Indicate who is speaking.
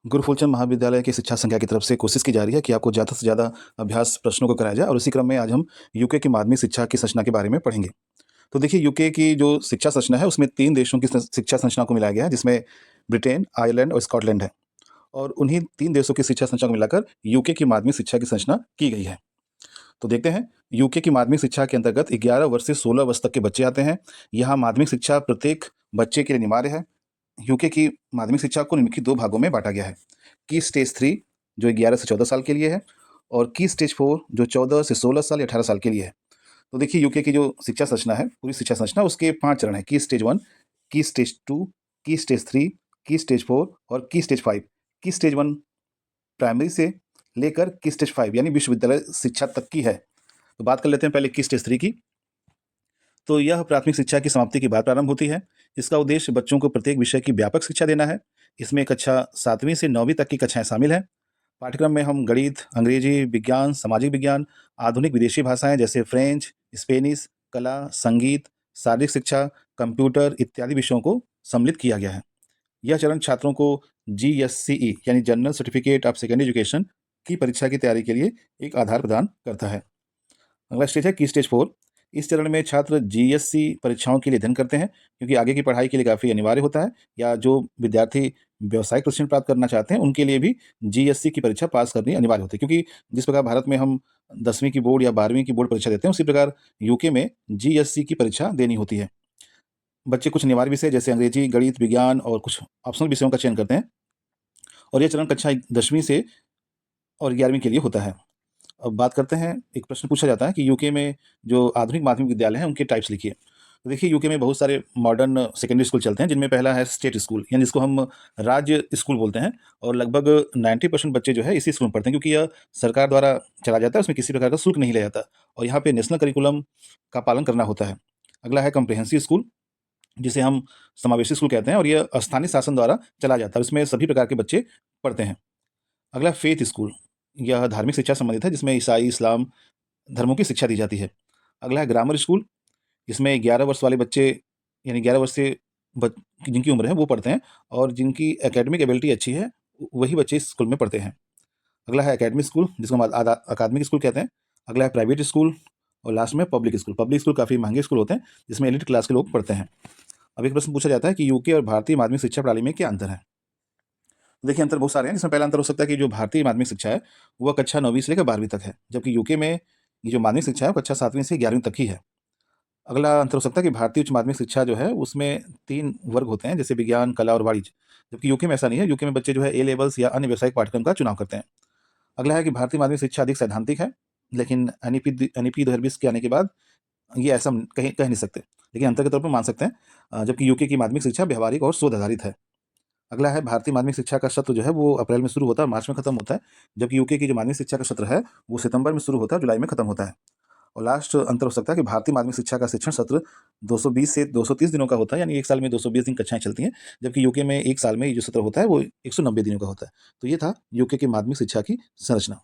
Speaker 1: गुरु फूलचंद महाविद्यालय की शिक्षा संख्या की तरफ से कोशिश की जा रही है कि आपको ज़्यादा से ज़्यादा अभ्यास प्रश्नों को कराया जाए और इसी क्रम में आज हम यूके की माध्यमिक शिक्षा की संरचना के बारे में पढ़ेंगे। तो देखिए यूके की जो शिक्षा संरचना है उसमें 3 देशों की शिक्षा संरचना को मिलाया गया है जिसमें ब्रिटेन, आयरलैंड और स्कॉटलैंड है। और उन्हीं 3 देशों की शिक्षा संरचना को मिलाकर यूके की माध्यमिक शिक्षा की संरचना की गई है। तो देखते हैं यूके की माध्यमिक शिक्षा के अंतर्गत 11 वर्ष से 16 वर्ष तक के बच्चे आते हैं। यहाँ माध्यमिक शिक्षा प्रत्येक बच्चे के लिए अनिवार्य है। यूके की माध्यमिक शिक्षा को निम्नलिखित 2 भागों में बाँटा गया है। की स्टेज 3 जो 11 से 14 साल के लिए है और की स्टेज 4 जो 14 से 16 साल या 18 साल के लिए है। तो देखिए यूके की जो शिक्षा संरचना है, पूरी शिक्षा संरचना उसके 5 चरण हैं। की स्टेज 1, की स्टेज 2, की स्टेज 3, की स्टेज 4 और की स्टेज 5। की स्टेज 1 प्राइमरी से लेकर की स्टेज 5 यानी विश्वविद्यालय शिक्षा तक की है। तो बात कर लेते हैं पहले की स्टेज 3 की। तो यह प्राथमिक शिक्षा की समाप्ति के बाद प्रारंभ होती है। इसका उद्देश्य बच्चों को प्रत्येक विषय की व्यापक शिक्षा देना है। इसमें कक्षा 7वीं से 9वीं तक की कक्षाएँ शामिल हैं। पाठ्यक्रम में हम गणित, अंग्रेजी, विज्ञान, सामाजिक विज्ञान, आधुनिक विदेशी भाषाएँ जैसे फ्रेंच, स्पेनिश, कला, संगीत, शारीरिक शिक्षा, कंप्यूटर इत्यादि विषयों को सम्मिलित किया गया है। यह चरण छात्रों को जीएससीई यानी general certificate of secondary education की परीक्षा की तैयारी के लिए एक आधार प्रदान करता है। अगला स्टेज है की स्टेज 4। इस चरण में छात्र जीएससी परीक्षाओं के लिए अध्ययन करते हैं क्योंकि आगे की पढ़ाई के लिए काफ़ी अनिवार्य होता है, या जो विद्यार्थी व्यावसायिक प्रशिक्षण प्राप्त करना चाहते हैं उनके लिए भी जीएससी की परीक्षा पास करनी अनिवार्य होती है, क्योंकि जिस प्रकार भारत में हम 10वीं की बोर्ड या 12वीं की बोर्ड परीक्षा देते हैं उसी प्रकार यूके में जीएससी की परीक्षा देनी होती है। बच्चे कुछ अनिवार्य विषय जैसे अंग्रेजी, गणित, विज्ञान और कुछ ऑप्शनल विषयों का चयन करते हैं और यह चरण कक्षा 10वीं से और 11वीं के लिए होता है। अब बात करते हैं, एक प्रश्न पूछा जाता है कि यूके में जो आधुनिक माध्यमिक विद्यालय हैं उनके टाइप्स लिखिए। तो देखिए यूके में बहुत सारे मॉडर्न सेकेंडरी स्कूल चलते हैं, जिनमें पहला है स्टेट स्कूल यानी जिसको हम राज्य स्कूल बोलते हैं, और लगभग 90% बच्चे जो है इसी स्कूल में पढ़ते हैं क्योंकि यह सरकार द्वारा चला जाता है, उसमें किसी प्रकार का शुल्क नहीं लिया जाता और यहाँ पे नेशनल करिकुलम का पालन करना होता है। अगला है कम्प्रिहेंसिव स्कूल जिसे हम समावेशी स्कूल कहते हैं और यह स्थानीय शासन द्वारा चला जाता है, इसमें सभी प्रकार के बच्चे पढ़ते हैं। अगला फेथ स्कूल, यह धार्मिक शिक्षा संबंधित है जिसमें ईसाई, इस्लाम धर्मों की शिक्षा दी जाती है। अगला है ग्रामर स्कूल, इसमें 11 वर्ष वाले बच्चे यानी 11 वर्ष से बच जिनकी उम्र है वो पढ़ते हैं और जिनकी एकेडमिक एबिलिटी अच्छी है वही बच्चे इस स्कूल में पढ़ते हैं। अगला है एकेडमिक स्कूल जिसको हम अकादमिक स्कूल कहते हैं। अगला है प्राइवेट स्कूल और लास्ट में पब्लिक स्कूल। पब्लिक स्कूल काफ़ी महंगे स्कूल होते हैं जिसमें एलिट क्लास के लोग पढ़ते हैं। अब एक प्रश्न पूछा जाता है कि यूके और भारतीय माध्यमिक शिक्षा प्रणाली में क्या अंतर है? देखिए अंतर बहुत सारे हैं, जिसमें पहला अंतर हो सकता है कि जो भारतीय माध्यमिक शिक्षा है वह कक्षा 9वीं से लेकर 12वीं तक है, जबकि यूके में ये जो माध्यमिक शिक्षा है वो कक्षा 7वीं से 11वीं तक ही है। अगला अंतर हो सकता है कि भारतीय उच्च माध्यमिक शिक्षा जो है उसमें 3 वर्ग होते हैं जैसे विज्ञान, कला और वाणिज्य, जबकि यूके में ऐसा नहीं है। यूके में बच्चे जो है ए लेवल्स या अन्य व्यावसायिक पाठ्यक्रम का चुनाव करते हैं। अगला है कि भारतीय माध्यमिक शिक्षा अधिक सैद्धांतिक है, लेकिन एनईपी 2020 के आने के बाद ये ऐसा हम कह नहीं सकते, लेकिन अंतर के तौर पर मान सकते हैं। जबकि यूके की माध्यमिक शिक्षा व्यावहारिक और शोध आधारित है। अगला है भारतीय माध्यमिक शिक्षा का सत्र जो है वो अप्रैल में शुरू होता है और मार्च में खत्म होता है, जबकि यूके की जो माध्यमिक शिक्षा का सत्र है वो सितंबर में शुरू होता है और जुलाई में खत्म होता है। और लास्ट अंतर हो सकता है कि भारतीय माध्यमिक शिक्षा का शिक्षण सत्र 220 से 230 दिनों का होता है, यानी एक साल में 220 दिन कक्षाएं चलती हैं, जबकि यूके में एक साल में ये जो सत्र होता है वो 190 दिनों का होता है। तो ये था यूके की माध्यमिक शिक्षा की संरचना।